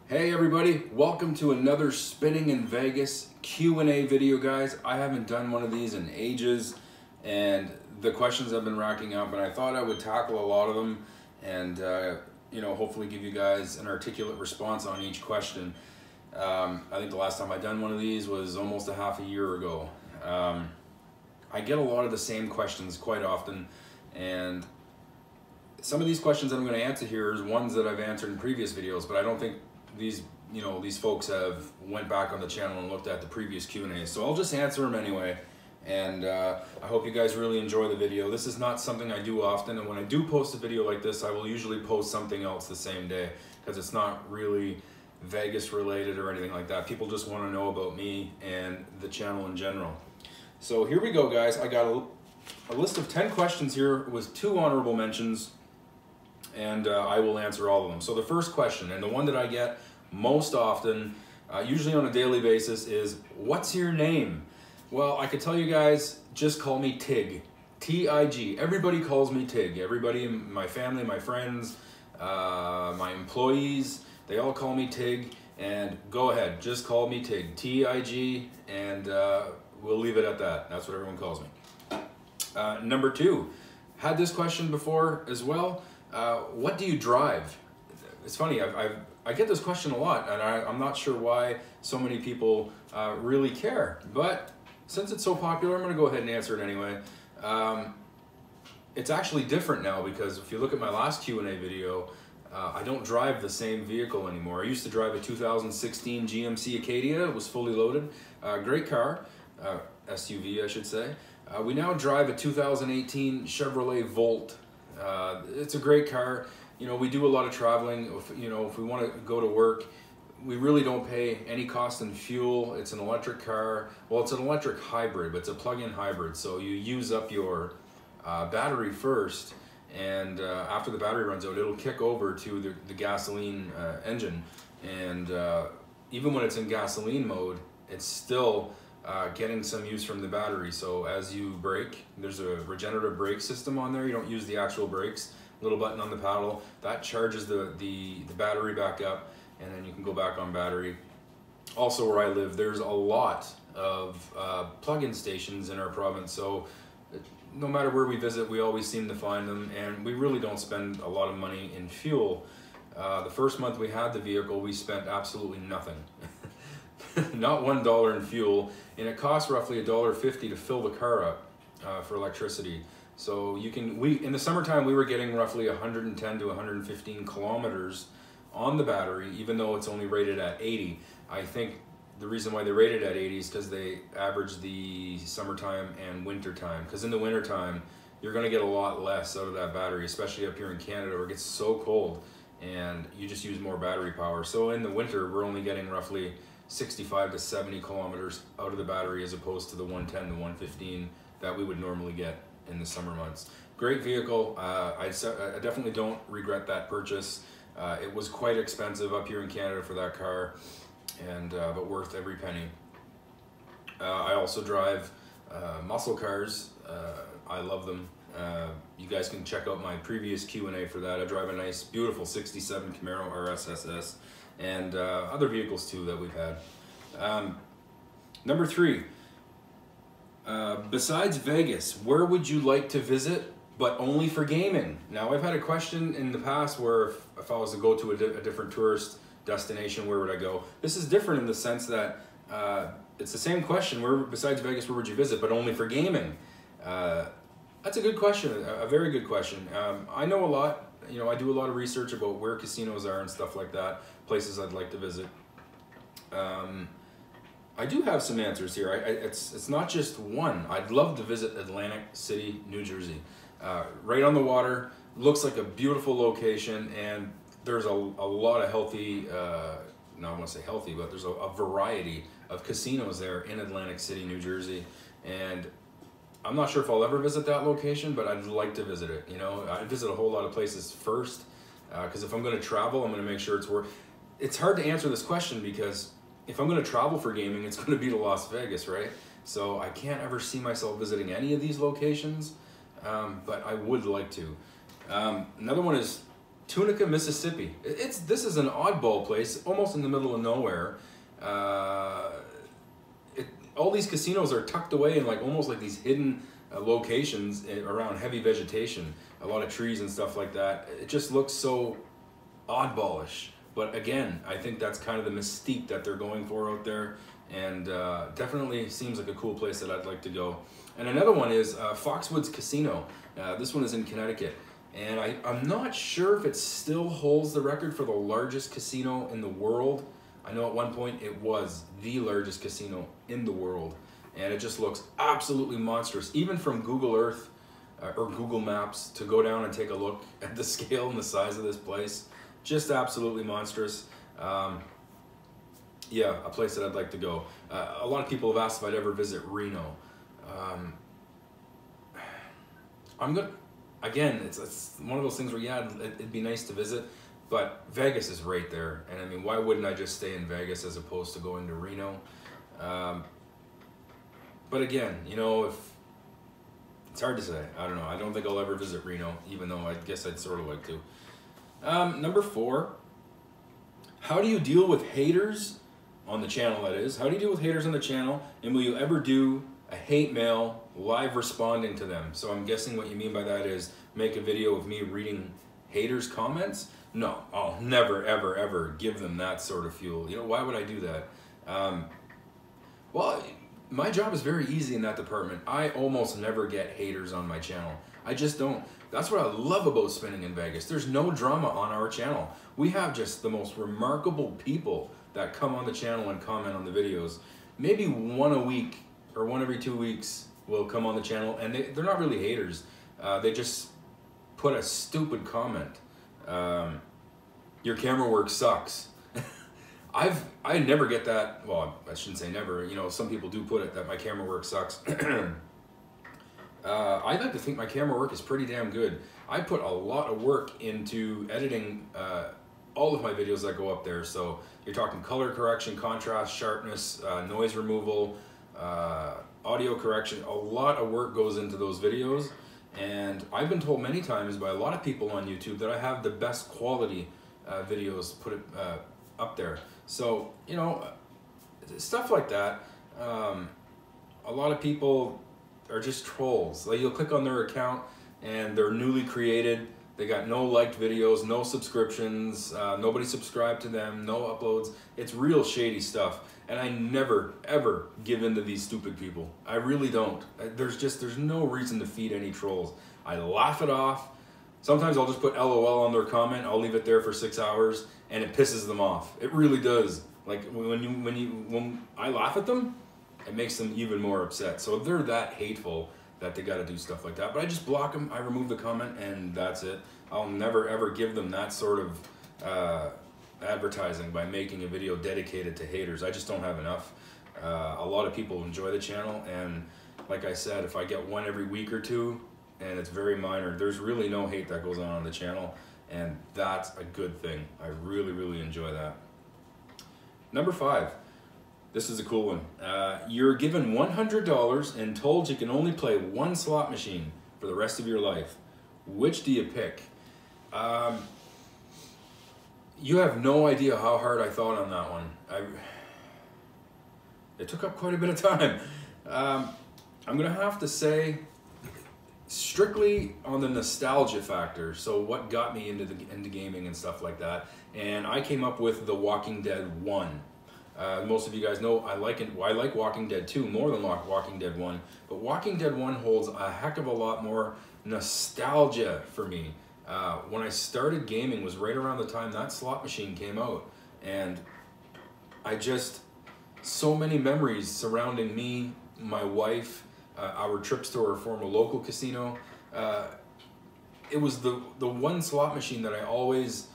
Hey everybody, welcome to another Spinning in Vegas Q&A video, guys. I haven't done one of these in ages and the questions have been racking up, and I thought I would tackle a lot of them and hopefully give you guys an articulate response on each question. I think the last time I done one of these was almost a half a year ago. I get a lot of the same questions quite often, and some of these questions that I'm going to answer here is ones that I've answered in previous videos, but I don't think these folks have went back on the channel and looked at the previous Q&As. So I'll just answer them anyway, and I hope you guys really enjoy the video. This is not something I do often, and when I do post a video like this, I will usually post something else the same day because it's not really Vegas related or anything like that. People just want to know about me and the channel in general. So here we go, guys. I got a list of 10 questions here with 2 honorable mentions, and I will answer all of them. So the first question, and the one that I get most often, usually on a daily basis, is what's your name? Well, I could tell you guys, just call me Tig. T-I-G. Everybody calls me Tig. Everybody in my family, my friends, my employees, they all call me Tig, and go ahead, just call me Tig. T-I-G, and we'll leave it at that. That's what everyone calls me. Number 2, had this question before as well. What do you drive? It's funny, I get this question a lot, and I'm not sure why so many people really care, but since it's so popular, I'm going to go ahead and answer it anyway. It's actually different now, because if you look at my last Q&A video, I don't drive the same vehicle anymore. I used to drive a 2016 GMC Acadia. It was fully loaded. Great car, SUV I should say. We now drive a 2018 Chevrolet Volt. It's a great car. We do a lot of traveling. If we want to go to work, we really don't pay any cost in fuel. It's an electric car. Well, it's an electric hybrid, but it's a plug-in hybrid. So you use up your battery first, and after the battery runs out, it'll kick over to the gasoline engine. And even when it's in gasoline mode, it's still getting some use from the battery. So as you brake, there's a regenerative brake system on there. You don't use the actual brakes. Little button on the paddle that charges the battery back up, and then you can go back on battery. Also, where I live, there's a lot of plug-in stations in our province, so no matter where we visit, we always seem to find them, and we really don't spend a lot of money in fuel. The first month we had the vehicle, we spent absolutely nothing. Not $1 in fuel, and it costs roughly $1.50 to fill the car up for electricity. So in the summertime, we were getting roughly 110 to 115 kilometers on the battery, even though it's only rated at 80. I think the reason why they rated at 80 is because they average the summertime and wintertime. Because in the wintertime, you're going to get a lot less out of that battery, especially up here in Canada where it gets so cold and you just use more battery power. So in the winter, we're only getting roughly 65 to 70 kilometers out of the battery, as opposed to the 110 to 115 that we would normally get in the summer months. Great vehicle. I definitely don't regret that purchase. It was quite expensive up here in Canada for that car, and but worth every penny. I also drive muscle cars. I love them. You guys can check out my previous Q&A for that. I drive a nice, beautiful 67 Camaro RSSS, and other vehicles too that we've had. Number 3. Besides Vegas, where would you like to visit, but only for gaming? Now, I've had a question in the past where if I was to go to a different tourist destination, where would I go? This is different in the sense that it's the same question, where besides Vegas, where would you visit, but only for gaming? That's a good question, a very good question. I know a lot, I do a lot of research about where casinos are and stuff like that, places I'd like to visit. I do have some answers here. It's not just one. I'd love to visit Atlantic City, New Jersey. Right on the water, looks like a beautiful location, and there's a lot of healthy, no, I won't say healthy, but there's a variety of casinos there in Atlantic City, New Jersey. And I'm not sure if I'll ever visit that location, but I'd like to visit it. I'd visit a whole lot of places first, because if I'm going to travel, I'm going to make sure it's worth. It's hard to answer this question because if I'm going to travel for gaming, it's going to be to Las Vegas, right? So I can't ever see myself visiting any of these locations, but I would like to. Another one is Tunica, Mississippi. This is an oddball place, almost in the middle of nowhere. All these casinos are tucked away in like almost like these hidden locations around heavy vegetation, a lot of trees and stuff like that. It just looks so oddballish. But again, I think that's kind of the mystique that they're going for out there, and definitely seems like a cool place that I'd like to go. And another one is Foxwoods Casino. This one is in Connecticut, and I'm not sure if it still holds the record for the largest casino in the world. I know at one point it was the largest casino in the world, and it just looks absolutely monstrous. Even from Google Earth or Google Maps to go down and take a look at the scale and the size of this place, just absolutely monstrous. Yeah, a place that I'd like to go. A lot of people have asked if I'd ever visit Reno. Again, it's one of those things where, yeah, it'd be nice to visit, but Vegas is right there. And I mean, why wouldn't I just stay in Vegas as opposed to going to Reno? But again, you know, it's hard to say. I don't know. I don't think I'll ever visit Reno, even though I guess I'd sort of like to. Number 4, how do you deal with haters on the channel, that is? How do you deal with haters on the channel, and will you ever do a hate mail live responding to them? So I'm guessing what you mean by that is make a video of me reading haters' comments? No, I'll never, ever, ever give them that sort of fuel. You know, why would I do that? Well, my job is very easy in that department. I almost never get haters on my channel. I just don't. That's what I love about spinning in Vegas. There's no drama on our channel. We have just the most remarkable people that come on the channel and comment on the videos. Maybe one a week or one every 2 weeks will come on the channel, and they're not really haters. They just put a stupid comment. Your camera work sucks. I never get that. Well, I shouldn't say never. You know, some people do put it that my camera work sucks. I like to think my camera work is pretty damn good. I put a lot of work into editing all of my videos that go up there. So you're talking color correction, contrast, sharpness, noise removal, audio correction. A lot of work goes into those videos. And I've been told many times by a lot of people on YouTube that I have the best quality videos put up there. So, you know, stuff like that. A lot of people are just trolls. Like, you'll click on their account and they're newly created. They got no liked videos, no subscriptions, nobody subscribed to them, no uploads. It's real shady stuff. And I never, ever give in to these stupid people. I really don't. There's no reason to feed any trolls. I laugh it off. Sometimes I'll just put LOL on their comment. I'll leave it there for 6 hours, and it pisses them off. It really does. Like, when I laugh at them, it makes them even more upset. So they're that hateful that they got to do stuff like that. But I just block them. I remove the comment, and that's it. I'll never ever give them that sort of advertising by making a video dedicated to haters. I just don't have enough. A lot of people enjoy the channel, and like I said, if I get one every week or two, and it's very minor, there's really no hate that goes on the channel, and that's a good thing. I really, really enjoy that. Number 5. This is a cool one. You're given $100 and told you can only play one slot machine for the rest of your life. Which do you pick? You have no idea how hard I thought on that one. It took up quite a bit of time. I'm gonna have to say, strictly on the nostalgia factor, so what got me into gaming and stuff like that, and I came up with The Walking Dead 1. Most of you guys know I like Walking Dead 2 more than Walking Dead 1, but Walking Dead 1 holds a heck of a lot more nostalgia for me. When I started gaming was right around the time that slot machine came out, and so many memories surrounding me, my wife, our trips to our former local casino. It was the one slot machine that I always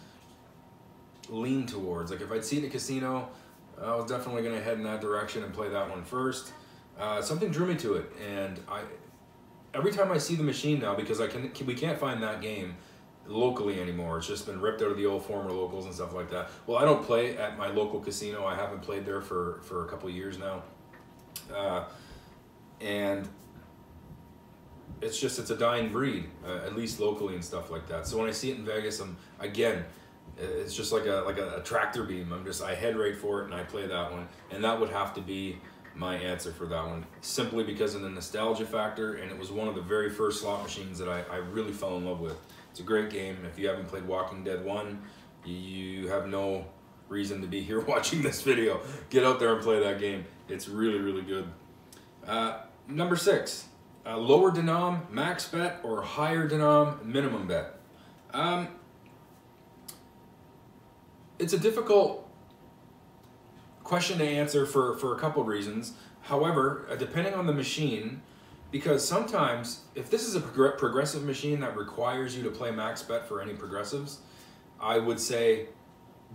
leaned towards. Like, if I'd see it in a casino, I was definitely going to head in that direction and play that one first. Something drew me to it, and every time I see the machine now, because we can't find that game locally anymore. It's just been ripped out of the old former locals and stuff like that. Well, I don't play at my local casino. I haven't played there for a couple of years now. And it's a dying breed, at least locally and stuff like that. So when I see it in Vegas, it's just like a tractor beam. I head right for it and I play that one, and that would have to be my answer for that one, simply because of the nostalgia factor, and it was one of the very first slot machines that I really fell in love with. It's a great game. If you haven't played Walking Dead 1, you have no reason to be here watching this video. Get out there and play that game. It's really, really good. Number 6, lower denom, max bet, or higher denom, minimum bet. It's a difficult question to answer for a couple of reasons. However, depending on the machine, because sometimes if this is a progressive machine that requires you to play max bet for any progressives, I would say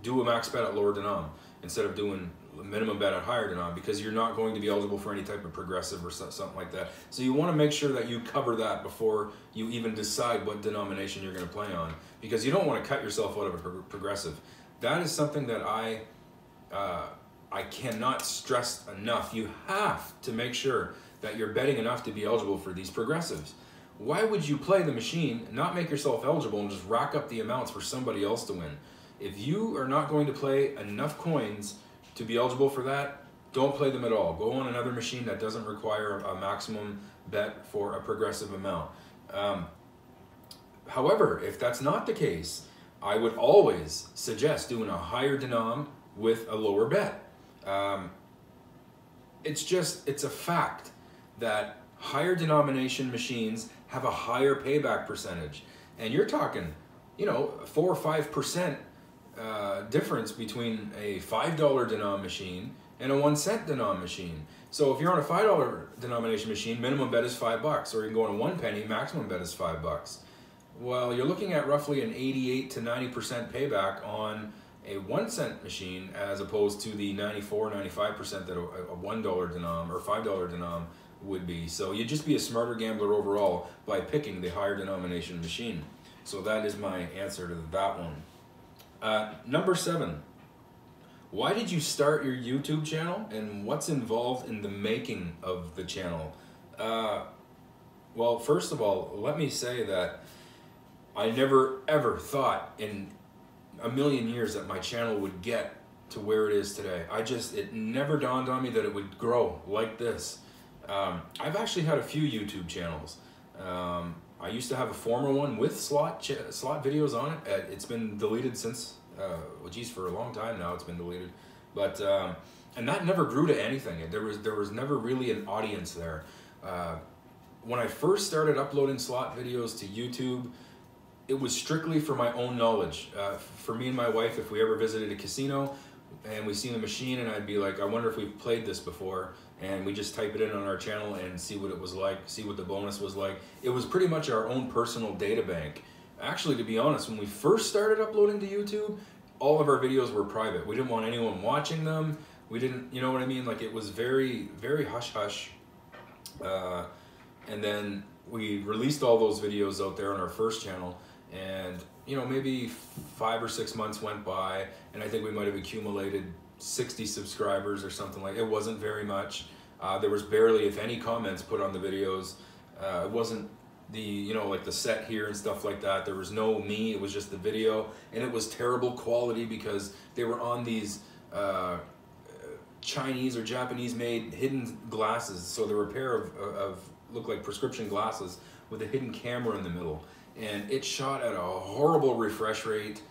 do a max bet at lower denom instead of doing minimum bet at higher denom, because you're not going to be eligible for any type of progressive or something like that. So you want to make sure that you cover that before you even decide what denomination you're going to play on, because you don't want to cut yourself out of a progressive. That is something that I cannot stress enough. You have to make sure that you're betting enough to be eligible for these progressives. Why would you play the machine, not make yourself eligible, and just rack up the amounts for somebody else to win? If you are not going to play enough coins to be eligible for that, don't play them at all. Go on another machine that doesn't require a maximum bet for a progressive amount. However, if that's not the case, I would always suggest doing a higher denom with a lower bet. It's a fact that higher denomination machines have a higher payback percentage. And you're talking, 4 or 5% difference between a $5 denom machine and a 1 cent denom machine. So if you're on a $5 denomination machine, minimum bet is $5, or you can go on a 1 penny, maximum bet is $5. Well, you're looking at roughly an 88 to 90% payback on a 1 cent machine, as opposed to the 94, 95% that a $1 denom or $5 denom would be. So you'd just be a smarter gambler overall by picking the higher denomination machine. So that is my answer to that one. Number 7, why did you start your YouTube channel, and what's involved in the making of the channel? Well, first of all, let me say that I never ever thought in a million years that my channel would get to where it is today. It never dawned on me that it would grow like this. I've actually had a few YouTube channels. I used to have a former one with slot videos on it. It's been deleted since, for a long time now it's been deleted. But, and that never grew to anything. There was never really an audience there. When I first started uploading slot videos to YouTube, it was strictly for my own knowledge. For me and my wife, if we ever visited a casino and we seen the machine, and I'd be like, I wonder if we've played this before, and we just type it in on our channel and see what it was like, see what the bonus was like. It was pretty much our own personal data bank. Actually, to be honest, when we first started uploading to YouTube, all of our videos were private. We didn't want anyone watching them. We didn't, you know what I mean? Like, it was very, very hush-hush. And then we released all those videos out there on our first channel, and maybe 5 or 6 months went by, and I think we might have accumulated 60 subscribers or something like. It wasn't very much. There was barely, if any, comments put on the videos. It wasn't the like the set here and stuff like that. There was no me. It was just the video, and it was terrible quality because they were on these Chinese or Japanese made hidden glasses. So they were a pair of looked like prescription glasses with a hidden camera in the middle. And it shot at a horrible refresh rate.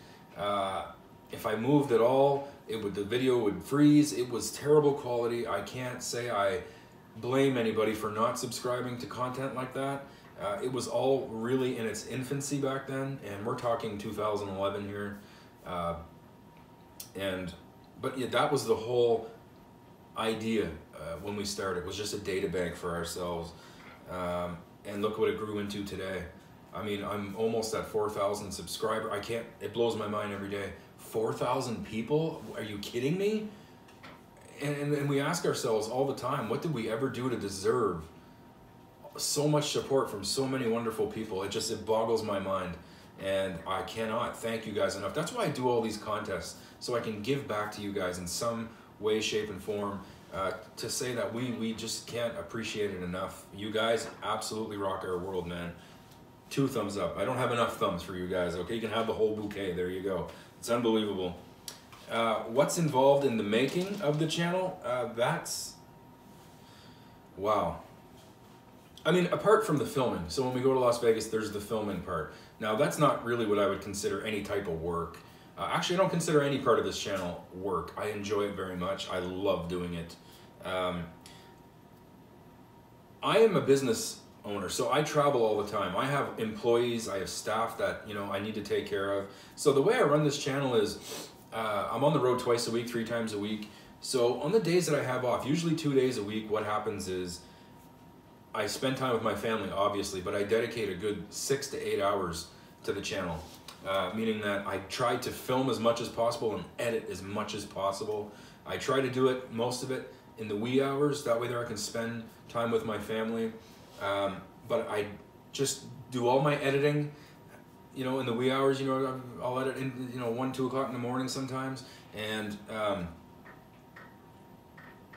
If I moved at all, the video would freeze. It was terrible quality. I can't say I blame anybody for not subscribing to content like that. It was all really in its infancy back then, and we're talking 2011 here. But yeah, that was the whole idea when we started. It was just a data bank for ourselves. And look what it grew into today. I mean, I'm almost at 4,000 subscribers. It blows my mind every day. 4,000 people? Are you kidding me? And we ask ourselves all the time, what did we ever do to deserve so much support from so many wonderful people? It boggles my mind. And I cannot thank you guys enough. That's why I do all these contests, so I can give back to you guys in some way, shape, and form. to say that we just can't appreciate it enough. You guys absolutely rock our world, man. 2 thumbs up. I don't have enough thumbs for you guys, okay? You can have the whole bouquet. There you go. It's unbelievable. What's involved in the making of the channel? That's... wow. I mean, apart from the filming. So when we go to Las Vegas, there's the filming part. Now, that's not really what I would consider any type of work. Actually, I don't consider any part of this channel work. I enjoy it very much. I love doing it. I am a business owner, so I travel all the time. I have employees, I have staff that, you know, I need to take care of. So the way I run this channel is I'm on the road twice a week, 3 times a week. So on the days that I have off, usually 2 days a week, what happens is I spend time with my family, obviously, but I dedicate a good 6 to 8 hours to the channel. Meaning that I try to film as much as possible and edit as much as possible. I try to do it, most of it, in the wee hours. That way there I can spend time with my family. But I just do all my editing, you know, in the wee hours. You know, I'll edit in, you know, 1, 2 o'clock in the morning sometimes. And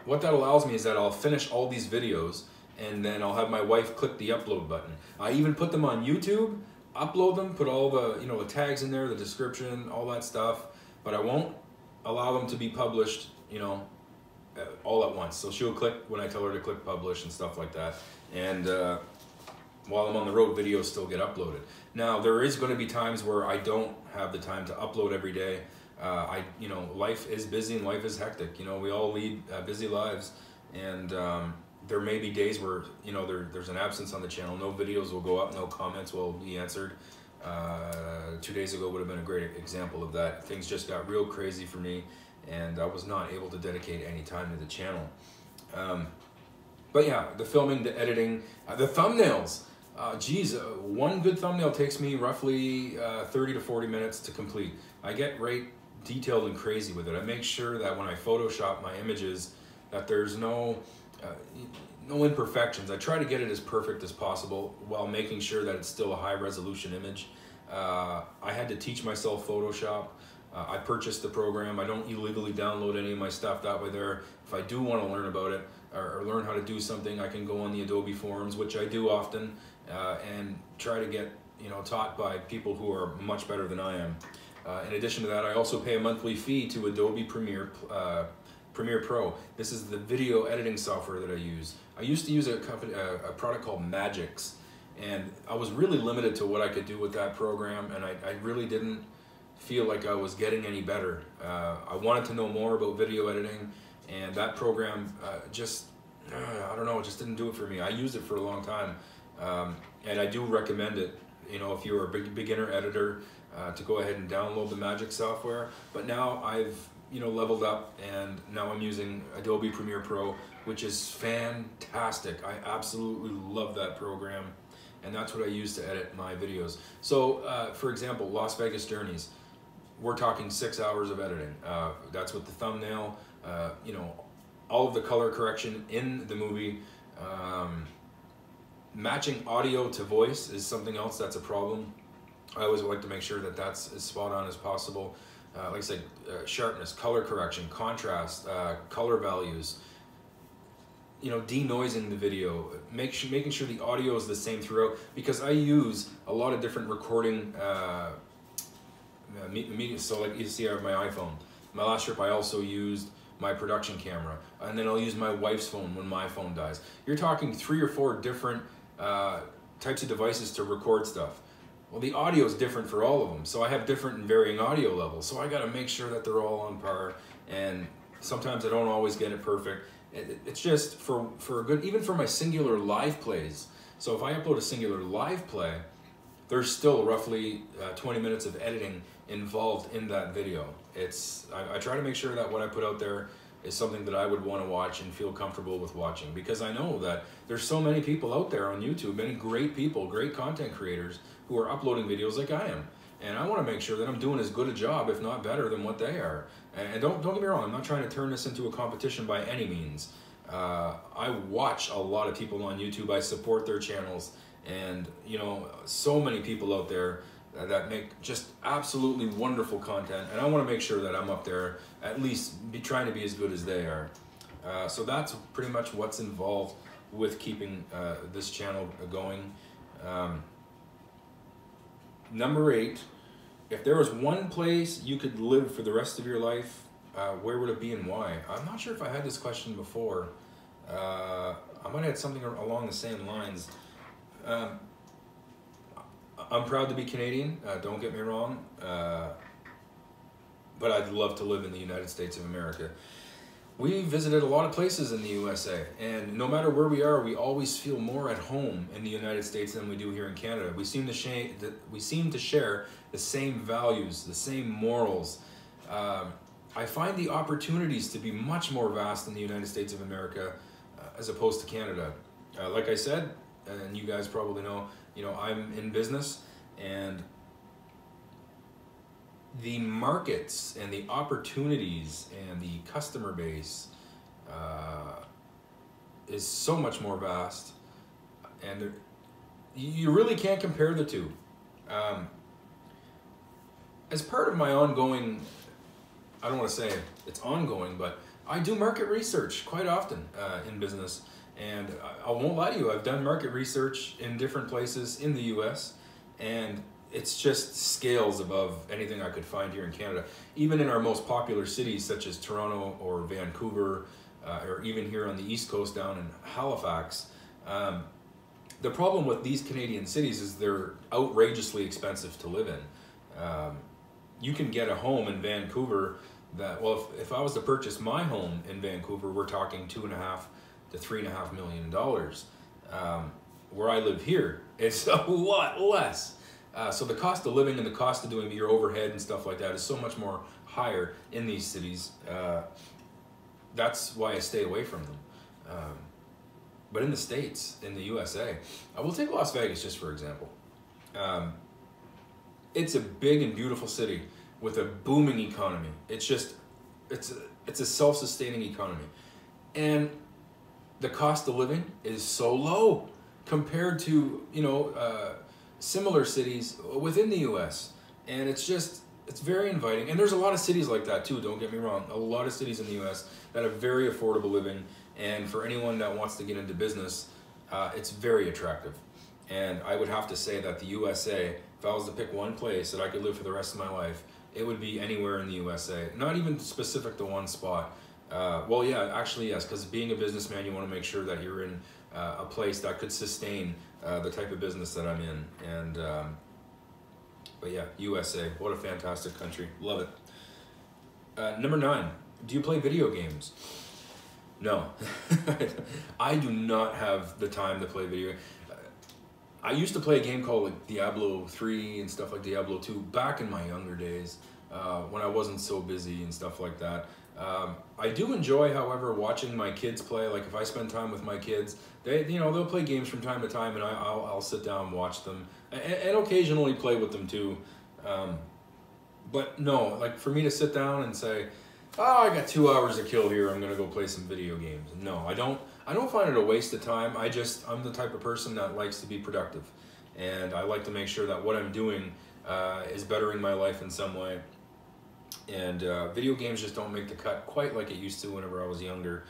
what that allows me is that I'll finish all these videos and then I'll have my wife click the upload button. I even put them on YouTube, upload them, put all the, you know, the tags in there, the description, all that stuff, but I won't allow them to be published, you know, all at once. So she'll click when I tell her to click publish and stuff like that. And while I'm on the road, videos still get uploaded. Now, there is going to be times where I don't have the time to upload every day. You know, life is busy and life is hectic. You know, we all lead busy lives, and there may be days where, you know, there's an absence on the channel. No videos will go up, no comments will be answered. 2 days ago would have been a great example of that. Things just got real crazy for me, and I was not able to dedicate any time to the channel. But yeah, the filming, the editing, the thumbnails. Geez, one good thumbnail takes me roughly 30 to 40 minutes to complete. I get right detailed and crazy with it. I make sure that when I Photoshop my images, that there's no imperfections. I try to get it as perfect as possible while making sure that it's still a high resolution image. I had to teach myself Photoshop. I purchased the program. I don't illegally download any of my stuff. That way there, if I do want to learn about it or learn how to do something, I can go on the Adobe forums, which I do often, and try to get, you know, taught by people who are much better than I am. In addition to that, I also pay a monthly fee to Adobe Premiere Pro. This is the video editing software that I use. I used to use a product called Magix, and I was really limited to what I could do with that program, and I really didn't feel like I was getting any better. I wanted to know more about video editing, and that program I don't know, it just didn't do it for me. I used it for a long time, and I do recommend it, you know, if you're a beginner editor, to go ahead and download the Magix software. But now I've, you know, leveled up, and now I'm using Adobe Premiere Pro, which is fantastic. I absolutely love that program, and that's what I use to edit my videos. So, for example, Las Vegas Journeys, we're talking 6 hours of editing. That's with the thumbnail, you know, all of the color correction in the movie. Matching audio to voice is something else that's a problem. I always like to make sure that that's as spot on as possible. Like I said, sharpness, color correction, contrast, color values, you know, denoising the video, making sure the audio is the same throughout, because I use a lot of different recording media. So like you see I have my iPhone. My last trip I also used my production camera, and then I'll use my wife's phone when my phone dies. You're talking 3 or 4 different types of devices to record stuff. Well, the audio is different for all of them, so I have different and varying audio levels, so I got to make sure that they're all on par, and sometimes I don't always get it perfect. It's just for a good, even for my singular live plays. So if I upload a singular live play, there's still roughly 20 minutes of editing involved in that video. I try to make sure that what I put out there is something that I would want to watch and feel comfortable with watching, because I know that there's so many people out there on YouTube, many great people, great content creators who are uploading videos like I am. And I want to make sure that I'm doing as good a job, if not better, than what they are. And don't get me wrong, I'm not trying to turn this into a competition by any means. I watch a lot of people on YouTube, I support their channels, and you know, so many people out there that make just absolutely wonderful content, and I want to make sure that I'm up there, at least trying to be as good as they are. So that's pretty much what's involved with keeping this channel going. Number 8, if there was one place you could live for the rest of your life, where would it be and why? I'm not sure if I had this question before. I might have had something along the same lines. I'm proud to be Canadian, don't get me wrong, but I'd love to live in the United States of America. We visited a lot of places in the USA, and no matter where we are, we always feel more at home in the United States than we do here in Canada. We seem to share the same values, the same morals. I find the opportunities to be much more vast in the United States of America as opposed to Canada. Like I said, and you guys probably know, I'm in business, and the markets and the opportunities and the customer base is so much more vast, and you really can't compare the two. As part of my ongoing, I don't want to say it's ongoing, but I do market research quite often in business, and I won't lie to you, I've done market research in different places in the US, and it's just scales above anything I could find here in Canada. Even in our most popular cities such as Toronto or Vancouver, or even here on the East Coast down in Halifax, the problem with these Canadian cities is they're outrageously expensive to live in. You can get a home in Vancouver that, well, if I was to purchase my home in Vancouver, we're talking $2.5 to $3.5 million. Where I live here, it's a lot less. So the cost of living and the cost of doing your overhead and stuff like that is so much more higher in these cities. That's why I stay away from them. But in the States, in the USA, I will take Las Vegas just for example. It's a big and beautiful city with a booming economy. It's a self-sustaining economy. And the cost of living is so low compared to, similar cities within the US. And it's very inviting. And there's a lot of cities like that too, don't get me wrong. A lot of cities in the US that have very affordable living. And for anyone that wants to get into business, it's very attractive. And I would have to say that the USA, if I was to pick one place that I could live for the rest of my life, it would be anywhere in the USA. Not even specific to one spot. Well, yeah, actually, yes, because being a businessman, you want to make sure that you're in a place that could sustain the type of business that I'm in. And but yeah, USA, what a fantastic country. Love it. Number 9, do you play video games? No. I do not have the time to play video games. I used to play a game called like Diablo 3 and stuff like Diablo 2 back in my younger days when I wasn't so busy and stuff like that. I do enjoy, however, watching my kids play. Like if I spend time with my kids, they'll play games from time to time, and I'll sit down and watch them, and occasionally play with them too. But no, like for me to sit down and say, "Oh, I got 2 hours to kill here. I'm gonna go play some video games." No, I don't find it a waste of time. I'm the type of person that likes to be productive, and I like to make sure that what I'm doing is bettering my life in some way. And video games just don't make the cut quite like it used to whenever I was younger.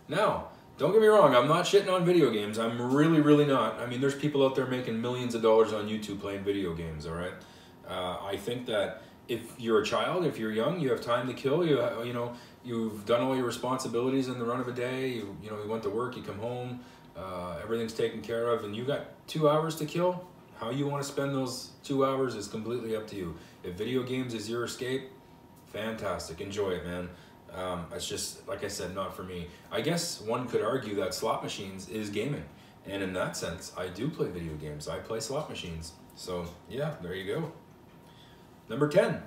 Now, don't get me wrong, I'm not shitting on video games. I'm really, really not. I mean, there's people out there making millions of dollars on YouTube playing video games, all right? I think that if you're a child, if you're young, you have time to kill, you've done all your responsibilities in the run of a day, you went to work, you come home, everything's taken care of, and you got 2 hours to kill. How you want to spend those 2 hours is completely up to you. If video games is your escape, fantastic, enjoy it, man. It's just, like I said, not for me. I guess one could argue that slot machines is gaming, and in that sense, I do play video games. I play slot machines. So yeah, there you go. Number 10.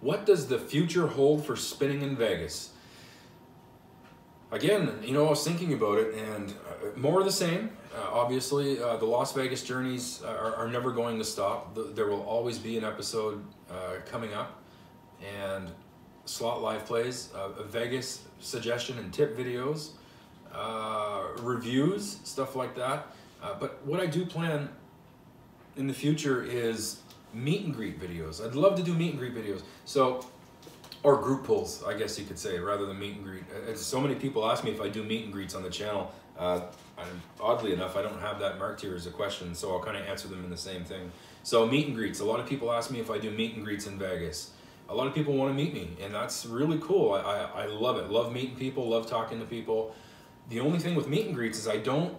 What does the future hold for spinning in Vegas? Again, I was thinking about it, and more of the same. Obviously, the Las Vegas journeys are never going to stop. There will always be an episode coming up. And slot live plays, Vegas suggestion and tip videos, reviews, stuff like that. But what I do plan in the future is meet and greet videos. I'd love to do meet and greet videos. So or group pulls, I guess you could say, rather than meet and greet. So many people ask me if I do meet and greets on the channel. Oddly enough, I don't have that marked here as a question, so I'll kind of answer them in the same thing. So meet and greets. A lot of people ask me if I do meet and greets in Vegas. A lot of people want to meet me, and that's really cool. I love it. Love meeting people, love talking to people. The only thing with meet and greets is I don't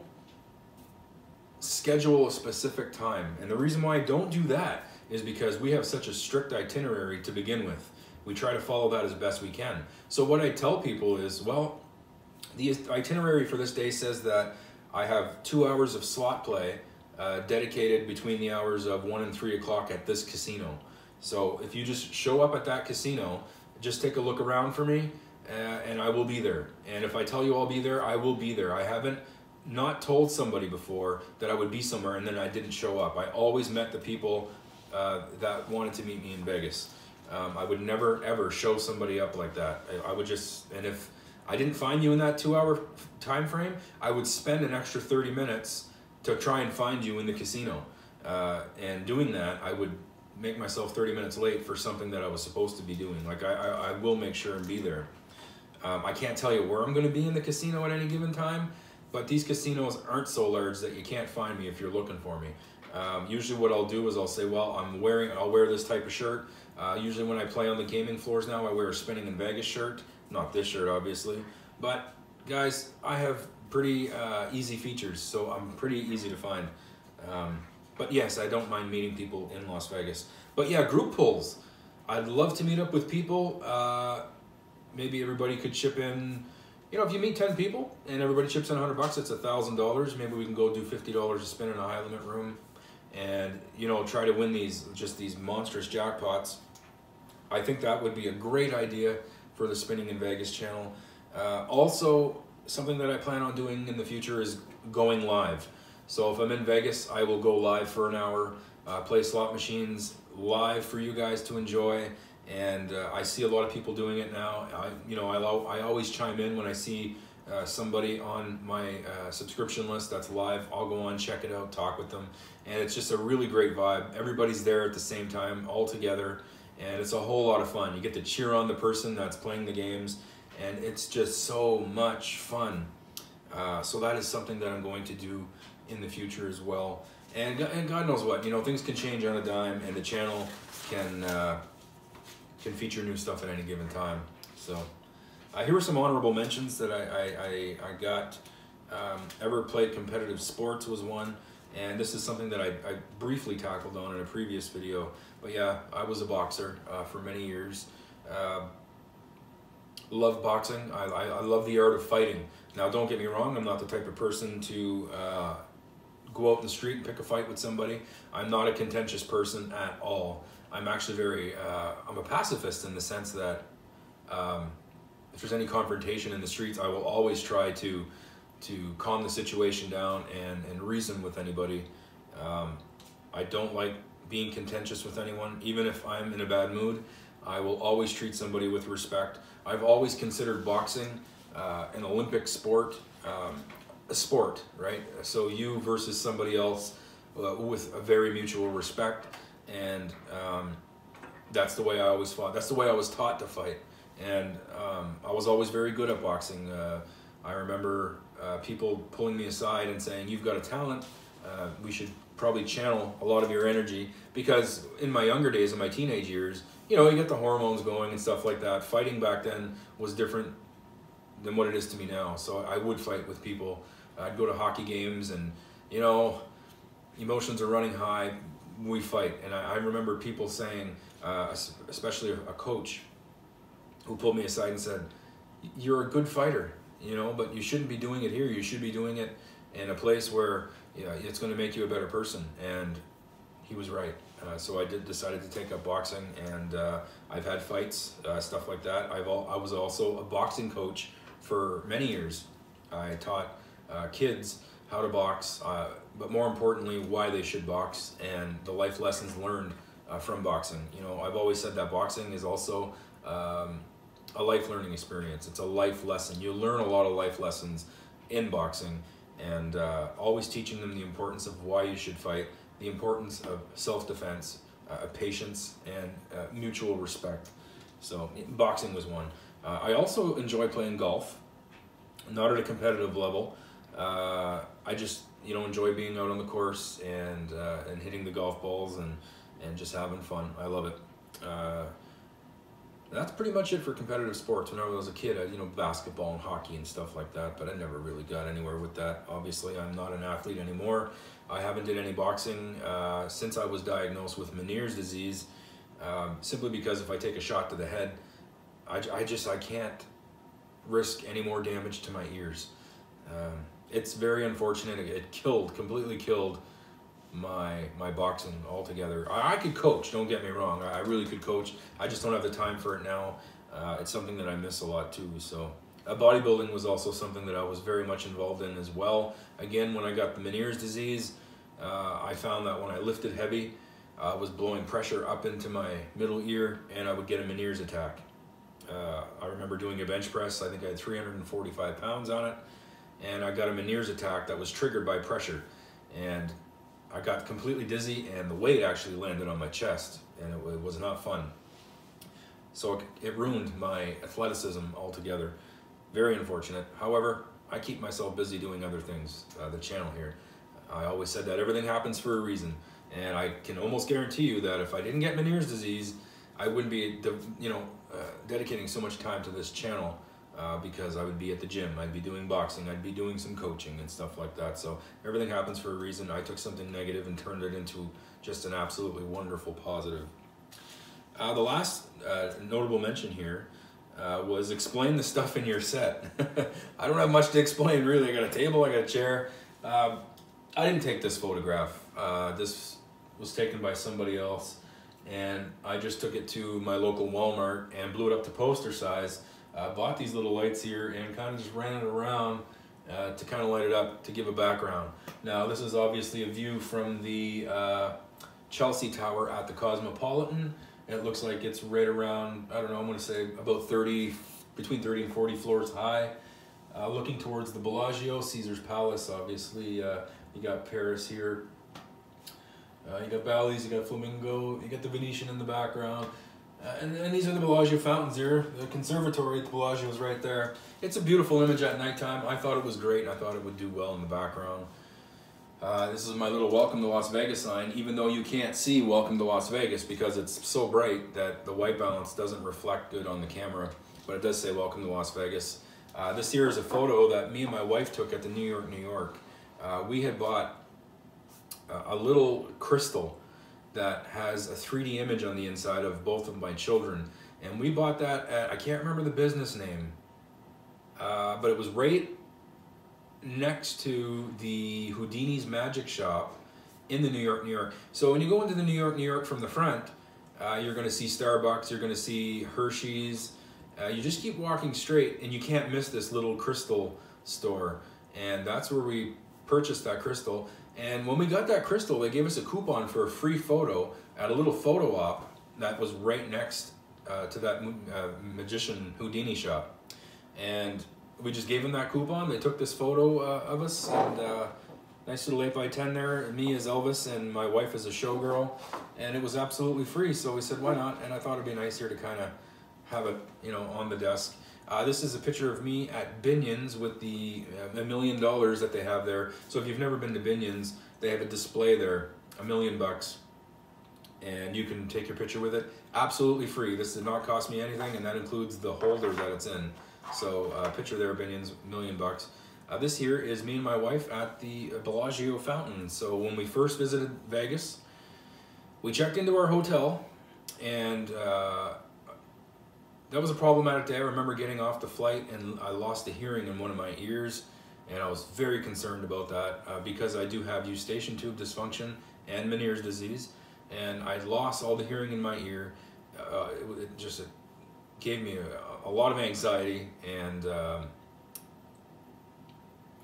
schedule a specific time. And the reason why I don't do that is because we have such a strict itinerary to begin with. We try to follow that as best we can. So what I tell people is, well, the itinerary for this day says that I have 2 hours of slot play dedicated between the hours of 1 and 3 o'clock at this casino. So if you just show up at that casino, just take a look around for me, and I will be there. And if I tell you I'll be there, I will be there. I haven't not told somebody before that I would be somewhere and then I didn't show up. I always met the people that wanted to meet me in Vegas. I would never ever show somebody up like that. I would just, and if I didn't find you in that 2 hour time frame, I would spend an extra 30 minutes to try and find you in the casino. And doing that, I would make myself 30 minutes late for something that I was supposed to be doing. Like I will make sure and be there. I can't tell you where I'm going to be in the casino at any given time, but these casinos aren't so large that you can't find me if you're looking for me. Usually what I'll do is I'll say, well, I'll wear this type of shirt. Usually when I play on the gaming floors now, I wear a Spinning in Vegas shirt. Not this shirt, obviously. But guys, I have pretty easy features, so I'm pretty easy to find. But yes, I don't mind meeting people in Las Vegas. But yeah, group pulls. I'd love to meet up with people. Maybe everybody could chip in. You know, if you meet 10 people and everybody chips in $100, it's $1,000. Maybe we can go do $50 a spin in a high limit room, and you know, try to win these monstrous jackpots. I think that would be a great idea for the Spinning in Vegas channel. Also, something that I plan on doing in the future is going live. So if I'm in Vegas, I will go live for an hour, play slot machines live for you guys to enjoy. And I see a lot of people doing it now. I always chime in when I see somebody on my subscription list that's live. I'll go on, check it out, talk with them. And it's just a really great vibe. Everybody's there at the same time, all together. And it's a whole lot of fun. You get to cheer on the person that's playing the games. And it's just so much fun. So that is something that I'm going to do in the future as well. And God knows what, you know, things can change on a dime, and the channel can feature new stuff at any given time. So here were some honorable mentions that I got. Ever played competitive sports was one, and this is something that I briefly tackled on in a previous video. But yeah, I was a boxer for many years. Love boxing. I love the art of fighting. Now, don't get me wrong, I'm not the type of person to go out in the street and pick a fight with somebody. I'm not a contentious person at all. I'm actually I'm a pacifist in the sense that if there's any confrontation in the streets, I will always try to calm the situation down and reason with anybody. I don't like being contentious with anyone. Even if I'm in a bad mood, I will always treat somebody with respect. I've always considered boxing an Olympic sport, a sport, right? So you versus somebody else with a very mutual respect. And that's the way I always fought. That's the way I was taught to fight. And I was always very good at boxing. I remember people pulling me aside and saying, "You've got a talent. We should probably channel a lot of your energy." Because in my younger days, in my teenage years, you know, you get the hormones going and stuff like that. Fighting back then was different than what it is to me now. So I would fight with people. I'd go to hockey games and, you know, emotions are running high. We fight. And I remember people saying, especially a coach who pulled me aside and said, "You're a good fighter, you know, but you shouldn't be doing it here. You should be doing it in a place where, you know, it's going to make you a better person." And he was right. So I decided to take up boxing, and I've had fights, stuff like that. I was also a boxing coach for many years. I taught kids how to box, but more importantly, why they should box and the life lessons learned from boxing. You know, I've always said that boxing is also a life learning experience. It's a life lesson. You learn a lot of life lessons in boxing, and always teaching them the importance of why you should fight, the importance of self-defense, patience, and mutual respect. So boxing was one. I also enjoy playing golf, not at a competitive level. I just enjoy being out on the course and hitting the golf balls and just having fun. I love it. That's pretty much it for competitive sports. When I was a kid, basketball and hockey and stuff like that, but I never really got anywhere with that. Obviously, I'm not an athlete anymore. I haven't did any boxing since I was diagnosed with Meniere's disease, simply because if I take a shot to the head, I can't risk any more damage to my ears. It's very unfortunate. It completely killed my boxing altogether. I could coach, don't get me wrong. I really could coach. I just don't have the time for it now. It's something that I miss a lot too. So bodybuilding was also something that I was very much involved in as well. Again, when I got the Meniere's disease, I found that when I lifted heavy, I was blowing pressure up into my middle ear and I would get a Meniere's attack. I remember doing a bench press. I think I had 345 pounds on it, and I got a Meniere's attack that was triggered by pressure. And I got completely dizzy, and the weight actually landed on my chest, and it was not fun. So it ruined my athleticism altogether. Very unfortunate. However, I keep myself busy doing other things. The channel here, I always said that everything happens for a reason, and I can almost guarantee you that if I didn't get Meniere's disease, I wouldn't be dedicating so much time to this channel. Because I would be at the gym, I'd be doing boxing, I'd be doing some coaching and stuff like that. So everything happens for a reason. I took something negative and turned it into just an absolutely wonderful positive. The last notable mention here was explain the stuff in your set. I don't have much to explain really. I got a table, I got a chair. I didn't take this photograph. This was taken by somebody else, and I just took it to my local Walmart and blew it up to poster size. Bought these little lights here and kind of just ran it around to kind of light it up to give a background. Now this is obviously a view from the Chelsea Tower at the Cosmopolitan. It looks like it's right around, I don't know, I'm going to say about between 30 and 40 floors high. Looking towards the Bellagio, Caesar's Palace, obviously. You got Paris here. You got Bally's, you got Flamingo, you got the Venetian in the background. And these are the Bellagio fountains here. The conservatory at the Bellagio is right there. It's a beautiful image at nighttime. I thought it was great, and I thought it would do well in the background. This is my little Welcome to Las Vegas sign, even though you can't see Welcome to Las Vegas because it's so bright that the white balance doesn't reflect good on the camera, but it does say Welcome to Las Vegas. This here is a photo that me and my wife took at the New York. We had bought a little crystal that has a 3D image on the inside of both of my children. And we bought that at, I can't remember the business name, but it was right next to the Houdini's Magic Shop in the New York. So when you go into the New York from the front, you're gonna see Starbucks, you're gonna see Hershey's. You just keep walking straight and you can't miss this little crystal store. And that's where we purchased that crystal. And when we got that crystal, they gave us a coupon for a free photo at a little photo op that was right next to that magician Houdini shop. And we just gave them that coupon. They took this photo of us, and nice little 8x10 there, me as Elvis and my wife as a showgirl, and it was absolutely free. So we said, why not? And I thought it'd be nice here to kind of have it, on the desk. This is a picture of me at Binion's with the $1 million that they have there. So if you've never been to Binion's, they have a display there, $1 million, and you can take your picture with it. Absolutely free. This did not cost me anything, and that includes the holder that it's in. So picture there, Binion's, $1 million. This here is me and my wife at the Bellagio fountain. So when we first visited Vegas, we checked into our hotel, and that was a problematic day. I remember getting off the flight and I lost the hearing in one of my ears, and I was very concerned about that because I do have eustachian tube dysfunction and Meniere's disease, and I lost all the hearing in my ear. It just gave me a lot of anxiety, and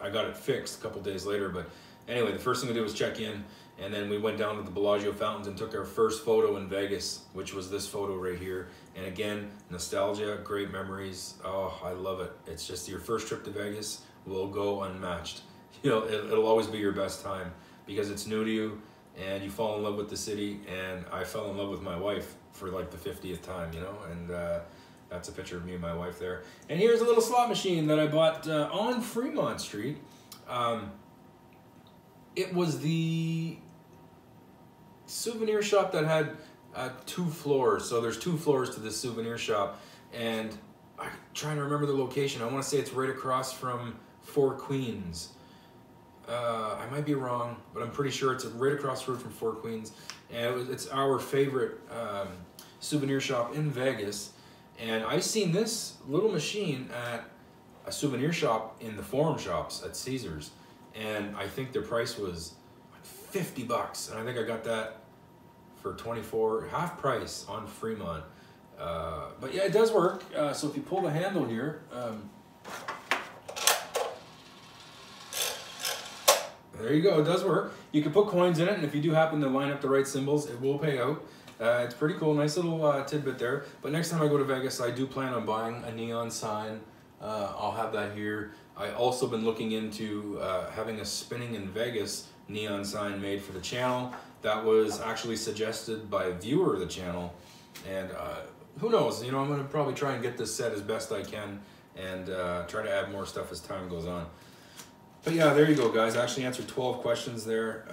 I got it fixed a couple days later. But anyway, the first thing we did was check in, and then we went down to the Bellagio fountains and took our first photo in Vegas, which was this photo right here. And again, nostalgia, great memories. Oh, I love it. It's just your first trip to Vegas will go unmatched. It'll always be your best time because it's new to you. and you fall in love with the city, and I fell in love with my wife for like the 50th time, you know, and that's a picture of me and my wife there. And here's a little slot machine that I bought on Fremont Street. It was the souvenir shop that had 2 floors, so there's 2 floors to this souvenir shop, and I'm trying to remember the location. I want to say it's right across from Four Queens. I might be wrong, but I'm pretty sure it's right across the road from Four Queens, and it's our favorite souvenir shop in Vegas. And I've seen this little machine at a souvenir shop in the Forum Shops at Caesars, and I think their price was like $50, and I think I got that for 24, half price on Fremont. But yeah, it does work. So if you pull the handle here, there you go, it does work. You can put coins in it, and if you do happen to line up the right symbols, it will pay out. It's pretty cool, nice little tidbit there. But next time I go to Vegas, I do plan on buying a neon sign. I'll have that here. I also been looking into having a Spinning in Vegas neon sign made for the channel. That was actually suggested by a viewer of the channel, and who knows, you know, I'm gonna probably try and get this set as best I can, and try to add more stuff as time goes on. But yeah, there you go, guys. I actually answered 12 questions there.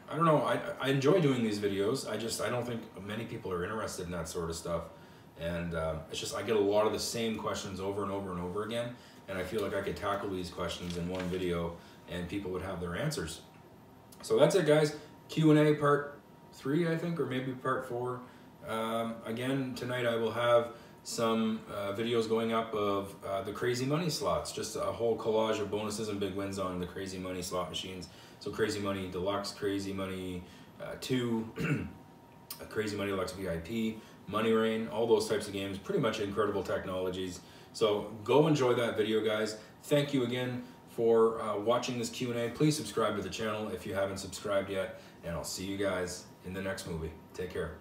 I don't know, I enjoy doing these videos. I don't think many people are interested in that sort of stuff. And it's just, I get a lot of the same questions over and over and over again. And I feel like I could tackle these questions in one video and people would have their answers. So that's it, guys. Q&A part 3, I think, or maybe part 4. Again, tonight I will have some videos going up of the Crazy Money slots, just a whole collage of bonuses and big wins on the Crazy Money slot machines. So Crazy Money Deluxe, Crazy Money 2, Crazy Money Deluxe VIP, Money Rain, all those types of games, pretty much incredible technologies. So go enjoy that video, guys. Thank you again for watching this Q&A. Please subscribe to the channel if you haven't subscribed yet, and I'll see you guys in the next movie. Take care.